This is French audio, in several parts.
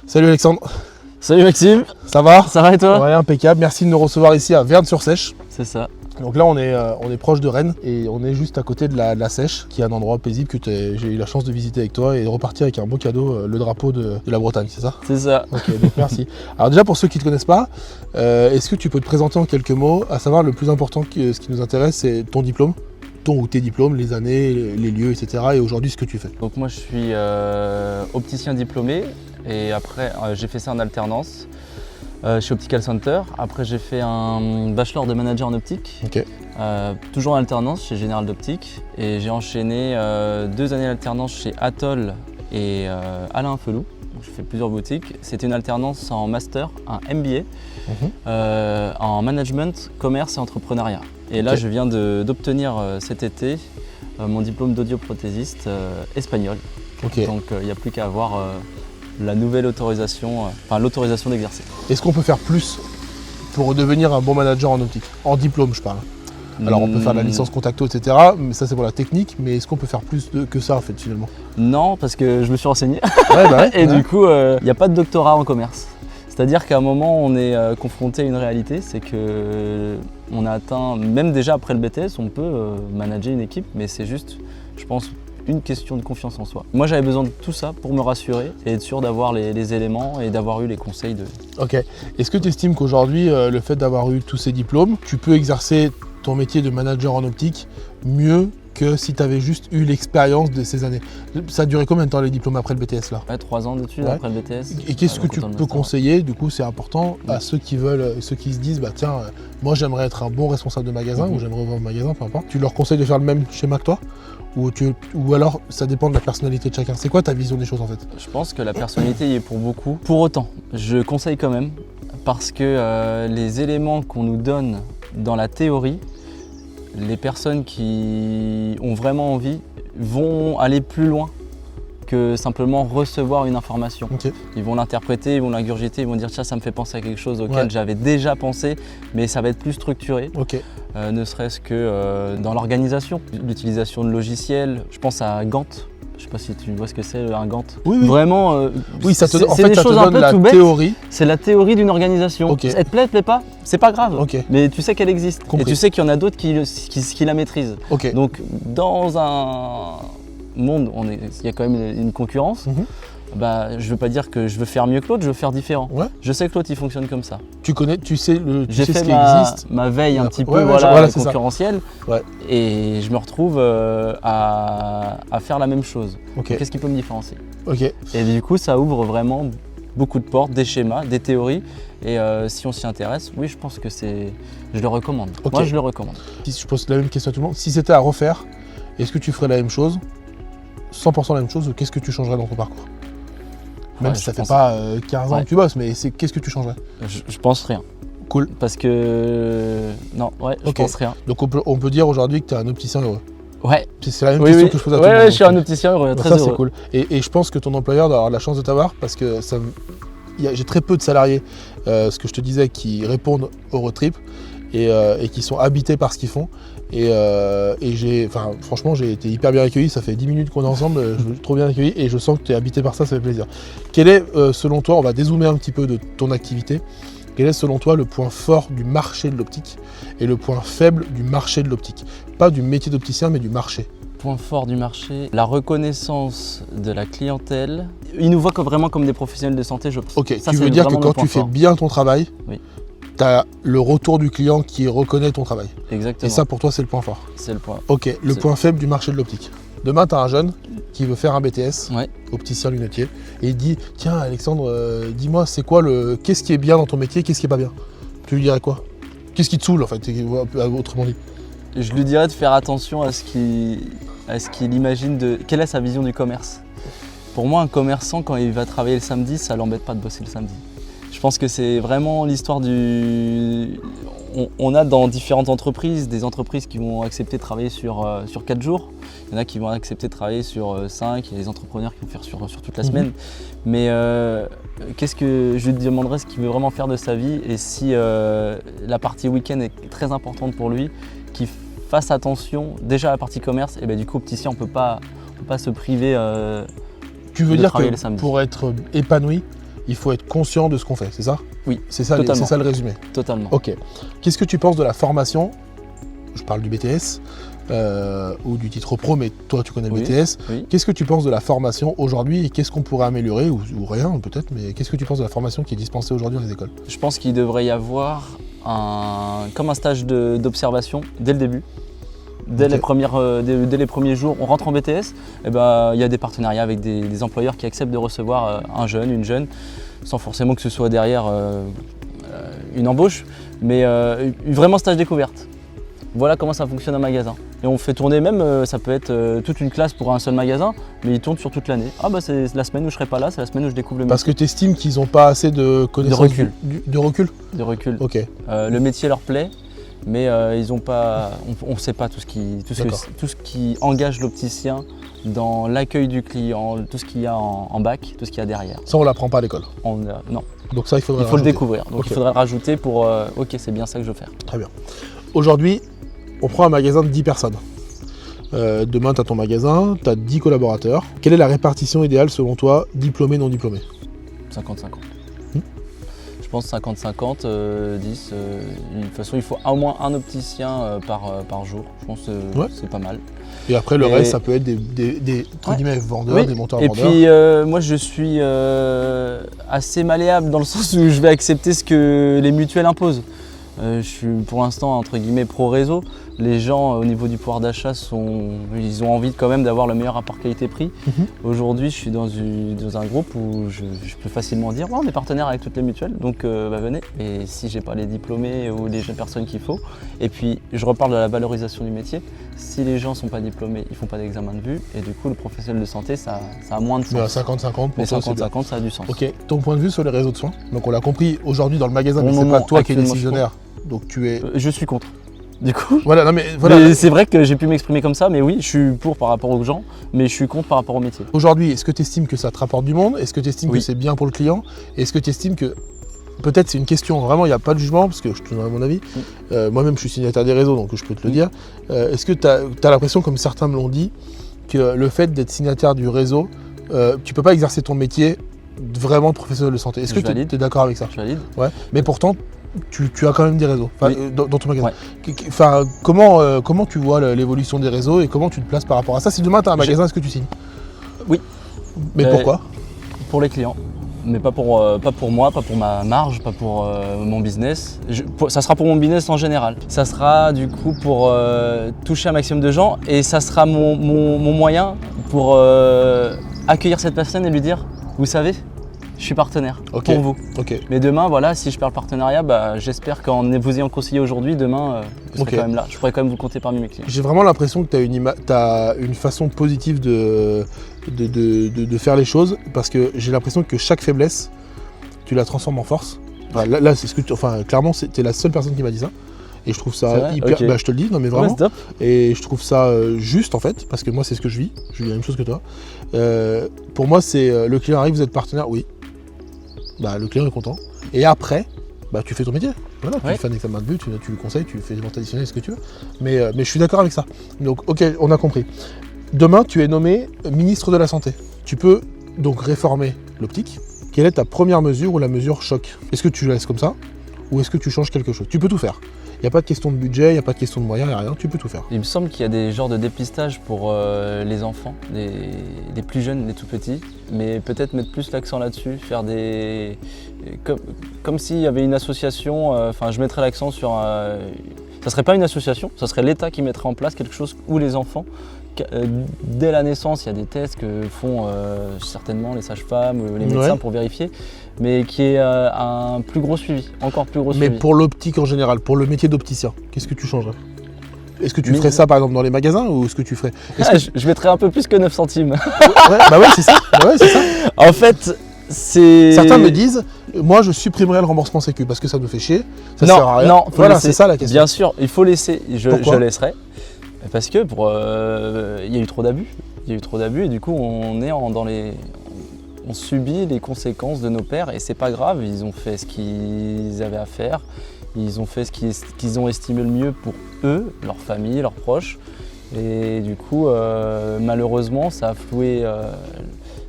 Salut Alexandre, Salut Maxime, ça va? ça va et toi? Ouais, impeccable, merci de nous recevoir ici à Verne-sur-Sèche. C'est ça. Donc là on est proche de Rennes et on est juste à côté de la Sèche, qui est un endroit paisible que j'ai eu la chance de visiter avec toi et de repartir avec un beau cadeau, le drapeau de la Bretagne, c'est ça? C'est ça. Ok, donc merci. Alors déjà pour ceux qui ne te connaissent pas, est-ce que tu peux te présenter en quelques mots, à savoir le plus important, ce qui nous intéresse, c'est ton diplôme, ton ou tes diplômes, les années, les lieux, etc. et aujourd'hui ce que tu fais. Donc moi je suis opticien diplômé et après j'ai fait ça en alternance chez Optical Center. Après j'ai fait un bachelor de manager en optique, Ok. toujours en alternance chez Général d'Optique et j'ai enchaîné 2 années d'alternance chez Atoll et Alain Felou. Donc, je fais plusieurs boutiques. C'était une alternance en master, un MBA, en management, commerce et entrepreneuriat. Et là, Ok. je viens d'obtenir cet été mon diplôme d'audioprothésiste espagnol. Ok. Donc, il n'y a plus qu'à avoir la nouvelle autorisation, l'autorisation d'exercer. Est-ce qu'on peut faire plus pour devenir un bon manager en optique? En diplôme, je parle. Alors on peut faire la licence Contacto, etc. Mais ça c'est pour la technique. Mais est-ce qu'on peut faire plus que ça en fait finalement? Non, parce que je me suis renseigné. Ouais, bah ouais, Et ouais. du coup, il n'y a pas de doctorat en commerce. C'est-à-dire qu'à un moment, on est confronté à une réalité, c'est qu'on a atteint, même déjà après le BTS, on peut manager une équipe, mais c'est juste, je pense, une question de confiance en soi. Moi, j'avais besoin de tout ça pour me rassurer et être sûr d'avoir les éléments et d'avoir eu les conseils de... Ok. Est-ce que tu estimes qu'aujourd'hui, le fait d'avoir eu tous ces diplômes, tu peux exercer ton métier de manager en optique mieux que si tu avais juste eu l'expérience de ces années? Ça a duré combien de temps les diplômes après le BTS là? Ouais, 3 ans d'études Ouais. après le BTS. Et qu'est-ce que Donc, tu autant le peux master. conseiller, du coup c'est important, à ceux qui se disent bah tiens, moi j'aimerais être un bon responsable de magasin ou j'aimerais ouvrir un magasin, peu importe. Tu leur conseilles de faire le même schéma que toi? Ou alors ça dépend de la personnalité de chacun. C'est quoi ta vision des choses en fait? Je pense que la personnalité y est pour beaucoup. Pour autant, je conseille quand même parce que les éléments qu'on nous donne dans la théorie, les personnes qui ont vraiment envie vont aller plus loin que simplement recevoir une information. Ok. Ils vont l'interpréter, ils vont l'ingurgiter, ils vont dire tiens ça me fait penser à quelque chose auquel Ouais. j'avais déjà pensé, mais ça va être plus structuré. Ok. Ne serait-ce que dans l'organisation, l'utilisation de logiciels. Je pense à Gantt. Je sais pas si tu vois ce que c'est un Gantt. Oui, oui. Vraiment, Oui, ça te, c'est en des fait, ça te choses un donne peu la tout bêtes. théorie. C'est la théorie d'une organisation. Ok. Elle te plaît, elle te plaît pas, c'est pas grave. Ok. Mais tu sais qu'elle existe. Compris. Et tu sais qu'il y en a d'autres qui la maîtrisent. Ok. Donc dans un monde où il y a quand même une concurrence, bah, je veux pas dire que je veux faire mieux que l'autre, je veux faire différent. Ouais. Je sais que l'autre il fonctionne comme ça. Tu sais J'ai ce fait qui ma, existe. ma veille un petit peu Ouais, ouais, voilà, c'est ça. concurrentielle Ouais. et je me retrouve à faire la même chose. Ok. Donc, qu'est-ce qui peut me différencier? Ok. Et du coup ça ouvre vraiment beaucoup de portes, des schémas, des théories et si on s'y intéresse, oui je pense que je le recommande. Ok. Moi je le recommande. Si je pose la même question à tout le monde, si c'était à refaire, est-ce que tu ferais la même chose, 100% la même chose, ou qu'est-ce que tu changerais dans ton parcours? Même Ouais, si ça je fait pense- pas 15 ans Ouais. que tu bosses, mais qu'est-ce que tu changerais? Je pense rien. Cool. Parce que non, ouais, je Ok. pense rien. Donc on peut dire aujourd'hui que tu es un opticien heureux. Ouais. C'est la même Oui, question oui. que je pose à tout le monde. Ouais, je suis donc, un opticien heureux, très ça heureux. c'est cool. Et je pense que ton employeur doit avoir la chance de t'avoir parce que j'ai très peu de salariés, ce que je te disais, qui répondent au road trip et qui sont habités par ce qu'ils font. Et franchement, j'ai été hyper bien accueilli. Ça fait 10 minutes qu'on est ensemble, je suis trop bien accueilli et je sens que tu es habité par ça fait plaisir. Quel est, selon toi, on va dézoomer un petit peu de ton activité, quel est selon toi le point fort du marché de l'optique et le point faible du marché de l'optique? Pas du métier d'opticien, mais du marché. Point fort du marché, la reconnaissance de la clientèle. Ils nous voient vraiment comme des professionnels de santé, je pense. Ok, Ça, tu c'est veux dire que vraiment quand le point tu fais fort. bien ton travail, Oui. tu as le retour du client qui reconnaît ton travail. Exactement. Et ça, pour toi, c'est le point fort. c'est le point. Ok, le C'est- point faible du marché de l'optique. Demain, tu as un jeune qui veut faire un BTS, Ouais. opticien lunetier, et il dit tiens, Alexandre, dis-moi, qu'est-ce qui est bien dans ton métier, qu'est-ce qui est pas bien? Tu lui dirais quoi? Qu'est-ce qui te saoule, en fait, autrement dit? Je lui dirais de faire attention à ce qu'il imagine quelle est sa vision du commerce. Pour moi, un commerçant, quand il va travailler le samedi, ça l'embête pas de bosser le samedi. Je pense que c'est vraiment l'histoire du... On a dans différentes entreprises, des entreprises qui vont accepter de travailler sur 4 jours. Il y en a qui vont accepter de travailler sur 5. Il y a des entrepreneurs qui vont faire sur toute la semaine. Mais qu'est-ce que je lui demanderais ce qu'il veut vraiment faire de sa vie et si la partie week-end est très importante pour lui, qu'il fasse attention déjà à la partie commerce. Et bien du coup, opticien, on peut pas se priver Tu veux de dire travailler que le samedi. pour être épanoui, il faut être conscient de ce qu'on fait, c'est ça? Oui, c'est ça, totalement. c'est ça le résumé. Totalement. Ok. Qu'est-ce que tu penses de la formation? Je parle du BTS ou du titre pro, mais toi tu connais le BTS. Oui. Qu'est-ce que tu penses de la formation aujourd'hui et qu'est-ce qu'on pourrait améliorer ou rien peut-être, mais qu'est-ce que tu penses de la formation qui est dispensée aujourd'hui dans les écoles? Je pense qu'il devrait y avoir comme un stage d'observation dès le début. Dès les premiers jours, on rentre en BTS, et ben, y a des partenariats avec des employeurs qui acceptent de recevoir un jeune, une jeune, sans forcément que ce soit derrière une embauche, mais vraiment stage découverte. Voilà comment ça fonctionne un magasin. Et on fait tourner même, ça peut être toute une classe pour un seul magasin, mais ils tournent sur toute l'année. Ah bah c'est la semaine où je serai pas là, c'est la semaine où je découvre le métier. Parce que tu estimes qu'ils n'ont pas assez de connaissances. De recul. De recul. De recul. Ok. Le métier leur plaît, mais ils ont pas, on ne sait pas tout ce qui engage l'opticien dans l'accueil du client, tout ce qu'il y a en bac, tout ce qu'il y a derrière. Ça on l'apprend pas à l'école. Non. Donc ça il faudrait. Il faut rajouter. le découvrir. Donc Ok. il faudrait le rajouter pour ok c'est bien ça que je veux faire. Très bien. Aujourd'hui, on prend un magasin de 10 personnes. Demain, tu as ton magasin, tu as 10 collaborateurs. Quelle est la répartition idéale selon toi, diplômé, non diplômé? 50-50. Je pense 50-50, 10. De toute façon, il faut au moins un opticien par jour. Je pense que c'est pas mal. Et après, le reste, ça peut être des entre guillemets, vendeurs, des monteurs vendeurs. Et puis, moi, je suis assez malléable dans le sens où je vais accepter ce que les mutuelles imposent. Je suis pour l'instant entre guillemets pro-réseau. Les gens au niveau du pouvoir d'achat ils ont envie quand même d'avoir le meilleur rapport qualité-prix. Aujourd'hui je suis dans un groupe où je peux facilement dire on est partenaire avec toutes les mutuelles, donc venez. Et si j'ai pas les diplômés ou les jeunes personnes qu'il faut. Et puis je reparle de la valorisation du métier. Si les gens sont pas diplômés, ils font pas d'examen de vue et du coup le professionnel de santé ça a moins de sens. Mais à 50-50 Mais pour 50-50 ça a du sens. Ok, ton point de vue sur les réseaux de soins. Donc on l'a compris aujourd'hui dans le magasin, mais c'est pas toi qui es décisionnaire. Donc tu es. Je suis contre. Du coup. Voilà, non mais voilà. Mais c'est vrai que j'ai pu m'exprimer comme ça, mais oui, je suis pour par rapport aux gens, mais je suis contre par rapport au métier. Aujourd'hui, est-ce que tu estimes que ça te rapporte du monde? Est-ce que tu estimes que c'est bien pour le client? Est-ce que tu estimes que. Peut-être c'est une question, vraiment il n'y a pas de jugement, parce que je te donne mon avis. Moi-même je suis signataire des réseaux, donc je peux te le dire. Est-ce que tu as l'impression, comme certains me l'ont dit, que le fait d'être signataire du réseau, tu peux pas exercer ton métier vraiment de professionnel de santé? Est-ce que tu es d'accord avec ça? Je valide. Ouais. Mais pourtant, tu as quand même des réseaux dans ton magasin. Ouais. Enfin, comment tu vois l'évolution des réseaux et comment tu te places par rapport à ça? Si demain tu as un magasin, est-ce que tu signes? Oui. Mais pourquoi? Pour les clients. Mais pas pour moi, pas pour ma marge, pas pour mon business. Ça sera pour mon business en général. Ça sera du coup pour toucher un maximum de gens et ça sera mon moyen pour accueillir cette personne et lui dire, vous savez, je suis partenaire pour vous. Mais demain, voilà, si je perds le partenariat, bah, j'espère qu'en vous ayant conseillé aujourd'hui, demain, je serai quand même là. Je pourrais quand même vous compter parmi mes clients. J'ai vraiment l'impression que tu as une façon positive de faire les choses, parce que j'ai l'impression que chaque faiblesse, tu la transformes en force. Enfin, là c'est ce que clairement, tu es la seule personne qui m'a dit ça. Et je trouve ça hyper. Bah, je te le dis, non mais vraiment. Et je trouve ça juste en fait, parce que moi c'est ce que je vis la même chose que toi. Pour moi, c'est le client arrive, vous êtes partenaire, oui. Bah, le client est content. Et après, bah, tu fais ton métier. Voilà, tu fais un examen de vue, tu lui conseilles, tu fais des ventes additionnelles, ce que tu veux. Mais je suis d'accord avec ça. Donc, ok, on a compris. Demain, tu es nommé ministre de la Santé. Tu peux donc réformer l'optique. Quelle est ta première mesure ou la mesure choc? Est-ce que tu laisses comme ça ou est-ce que tu changes quelque chose? Tu peux tout faire. Il n'y a pas de question de budget, il n'y a pas de question de moyens, il n'y a rien, tu peux tout faire. Il me semble qu'il y a des genres de dépistage pour les enfants, les plus jeunes, les tout petits, mais peut-être mettre plus l'accent là-dessus, faire des... Comme s'il y avait une association, enfin je mettrais l'accent sur... ça serait pas une association, ça serait l'État qui mettrait en place quelque chose où les enfants, dès la naissance, il y a des tests que font certainement les sages-femmes, les médecins pour vérifier, mais qui est un plus gros suivi, encore plus gros suivi. Mais pour l'optique en général, pour le métier d'opticien, qu'est-ce que tu changerais? Est-ce que tu ferais ça par exemple dans les magasins ou est-ce que tu ferais... Je mettrais un peu plus que 9 centimes. Bah ouais, c'est ça. En fait, c'est... Certains me disent, moi je supprimerais le remboursement sécu parce que ça me fait chier, ça sert à rien. Non, voilà, c'est ça la question. Bien sûr, il faut laisser, je laisserai. Parce que il y a eu trop d'abus. Et du coup on subit les conséquences de nos pères et c'est pas grave, ils ont fait ce qu'ils avaient à faire, ils ont fait ce qu'ils ont estimé le mieux pour eux, leur famille, leurs proches. Et du coup malheureusement ça a floué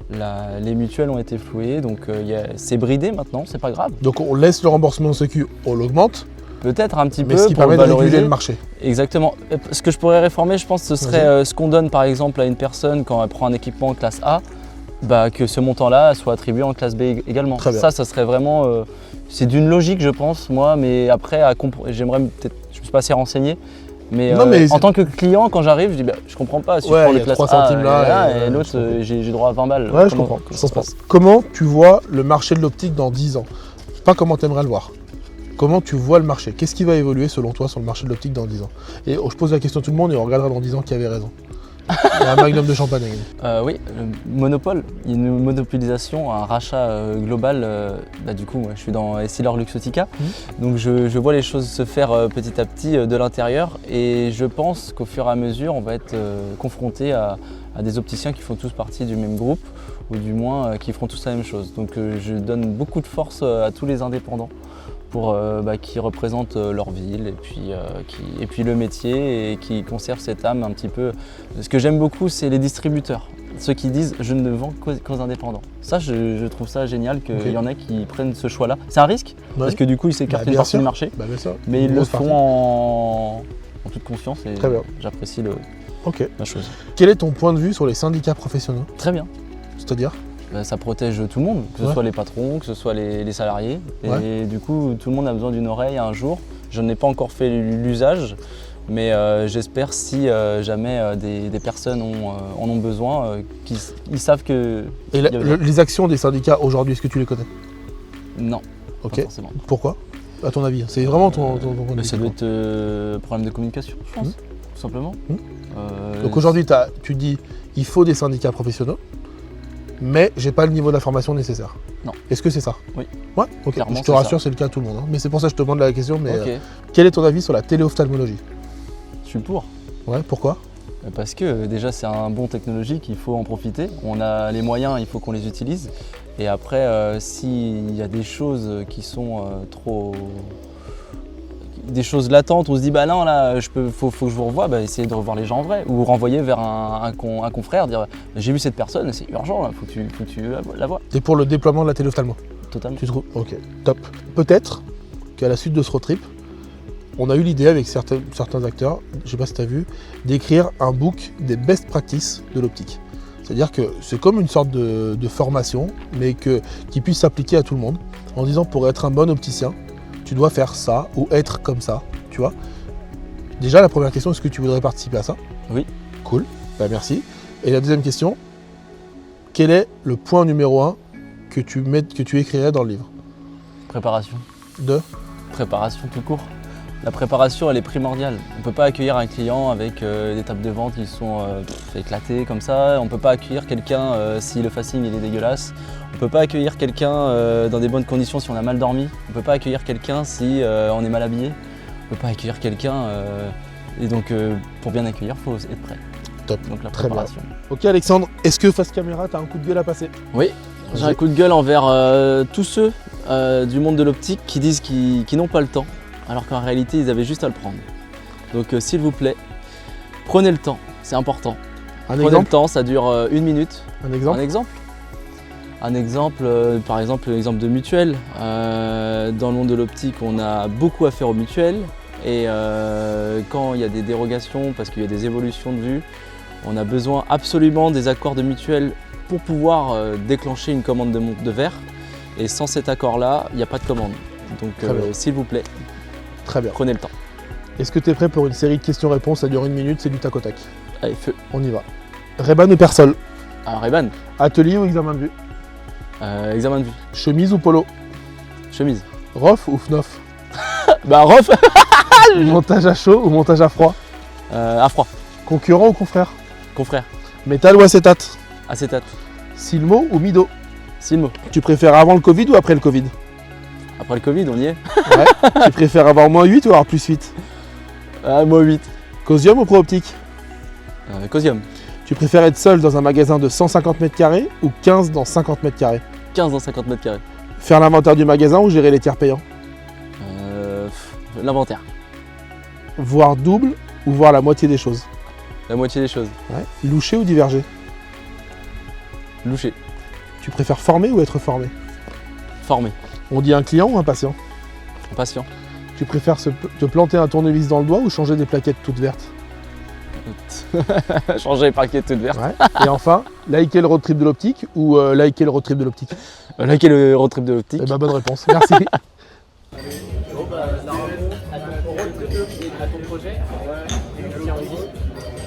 Les mutuelles ont été flouées, donc c'est bridé maintenant, c'est pas grave. Donc on laisse le remboursement de sécu, on l'augmente, Peut-être un petit peu mais ce qui pour permet le de réguler valoriser. le marché. Exactement. Ce que je pourrais réformer, je pense, ce serait ce qu'on donne par exemple à une personne quand elle prend un équipement en classe A, que ce montant-là soit attribué en classe B également. Très bien. Ça serait vraiment... c'est d'une logique, je pense, moi, mais après, j'aimerais peut-être... Je me suis pas assez renseigné, mais, Non, mais en tant que client, quand j'arrive, je dis, je comprends pas. Si Ouais, je prends il y le a classe 3 A centimes là, et et l'autre, je comprends. j'ai droit à 20 balles. Ouais, je comprends. Comment ça se passe? Comment tu vois le marché de l'optique dans 10 ans? Pas comment tu aimerais le voir. Comment tu vois le marché? Qu'est-ce qui va évoluer selon toi sur le marché de l'optique dans 10 ans? Et je pose la question à tout le monde et on regardera dans 10 ans qui avait raison. Il y a un magnum de champagne à gagner. Oui, le monopole, il y a une monopolisation, un rachat global. Du coup, moi, je suis dans Essilor Luxottica, donc je vois les choses se faire petit à petit de l'intérieur et je pense qu'au fur et à mesure, on va être confronté à des opticiens qui font tous partie du même groupe ou du moins qui feront tous la même chose. Donc je donne beaucoup de force à tous les indépendants pour qui représentent leur ville et puis le métier et qui conservent cette âme un petit peu. Ce que j'aime beaucoup, c'est les distributeurs, ceux qui disent je ne vends qu'aux indépendants. Ça, je trouve ça génial qu'il y en ait qui prennent ce choix-là. C'est un risque parce que du coup ils s'écartent une partie du marché, Bien sûr. mais ils le Grosse font partie. en toute conscience et Très bien. j'apprécie Ok. la chose. Quel est ton point de vue sur les syndicats professionnels? Très bien. C'est-à-dire? Ça protège tout le monde, que ce soit les patrons, que ce soit les salariés. Et du coup, tout le monde a besoin d'une oreille un jour. Je n'ai pas encore fait l'usage, mais j'espère si jamais des personnes en ont besoin, qu'ils savent que... Et les actions des syndicats aujourd'hui, est-ce que tu les connais? Non, Ok. pas forcément. Pourquoi? À ton avis? C'est vraiment ton point de Mais vue. ça doit être problème de communication, je pense, tout simplement. Donc aujourd'hui, tu dis il faut des syndicats professionnels, mais j'ai pas le niveau d'information nécessaire. Non. Est-ce que c'est ça? Oui. Ouais, ok. Clairement, Je te c'est rassure, c'est le cas à tout le monde. Mais c'est pour ça que je te demande la question. Mais Ok, quel est ton avis sur la téléophtalmologie? je suis pour. Ouais, pourquoi? Parce que déjà c'est un bon technologique, il faut en profiter. On a les moyens, il faut qu'on les utilise. Et après, s'il y a des choses qui sont des choses latentes, on se dit bah non là, faut que je vous revoie, essayez de revoir les gens en vrai. Ou renvoyer vers un confrère, dire j'ai vu cette personne, c'est urgent, là, faut que tu la vois. T'es pour le déploiement de la téléophtalmo? Totalement. Tu trouves? Ok, top. Peut-être qu'à la suite de ce road trip, on a eu l'idée avec certains acteurs, je sais pas si tu as vu, d'écrire un book des best practices de l'optique. C'est-à-dire que c'est comme une sorte de formation, mais qui puisse s'appliquer à tout le monde, en disant pour être un bon opticien, tu dois faire ça ou être comme ça, tu vois. Déjà, la première question, est-ce que tu voudrais participer à ça? Oui. Cool, merci. Et la deuxième question, quel est le point numéro 1 que tu écrirais dans le livre? Préparation. Préparation tout court. La préparation, elle est primordiale. On ne peut pas accueillir un client avec des tables de vente qui sont éclatées comme ça. On ne peut pas accueillir quelqu'un si le facing il est dégueulasse. On ne peut pas accueillir quelqu'un dans des bonnes conditions si on a mal dormi. On ne peut pas accueillir quelqu'un si on est mal habillé. On ne peut pas accueillir quelqu'un. Et donc, pour bien accueillir, il faut être prêt. Top. Donc la Très bien. préparation. Ok Alexandre, est-ce que face caméra, tu as un coup de gueule à passer? Oui, j'ai un coup de gueule envers tous ceux du monde de l'optique qui disent qu'ils n'ont pas le temps, alors qu'en réalité ils avaient juste à le prendre. Donc s'il vous plaît, prenez le temps, c'est important. Prenez le temps, ça dure 1 minute. Un exemple? Un exemple, par exemple l'exemple de mutuelle. Dans le monde de l'optique, on a beaucoup à faire aux mutuelles. Et quand il y a des dérogations, parce qu'il y a des évolutions de vue, on a besoin absolument des accords de mutuelle pour pouvoir déclencher une commande de verre. Et sans cet accord-là, il n'y a pas de commande. Donc s'il vous plaît, très bien. Prenez le temps. Est-ce que tu es prêt pour une série de questions-réponses? Ça dure 1 minute, c'est du tac au tac. Allez, feu. On y va. Ray-Ban ou Persol? Alors Ray-Ban. Atelier ou examen de vue? Examen de vue. Chemise ou polo? Chemise. Rof ou Fnof? Rof. Montage à chaud ou montage à froid? À froid. Concurrent ou confrère? Confrère. Métal ou acétate? Acétate. Silmo ou Mido? Silmo. Tu préfères avant le Covid ou après le Covid? Après le Covid, on y est. Ouais. Tu préfères avoir -8 ou avoir +8? -8. Cosium ou Pro-Optique? Cosium. Tu préfères être seul dans un magasin de 150 m² ou 15 dans 50 m²? 15 dans 50 m². Faire l'inventaire du magasin ou gérer les tiers payants? L'inventaire. Voir double ou voir la moitié des choses? La moitié des choses. Ouais. Loucher ou diverger? Loucher. Tu préfères former ou être formé? Formé, On dit un client ou un patient? patient. Tu préfères te planter un tournevis dans le doigt ou changer des plaquettes toutes vertes? Changer les paquets toutes vertes. Ouais. Et enfin, liker le road trip de l'optique ou liker le road trip de l'optique? Liker le road trip de l'optique. Eh ben, bonne réponse, merci. À ton projet, merci Henri.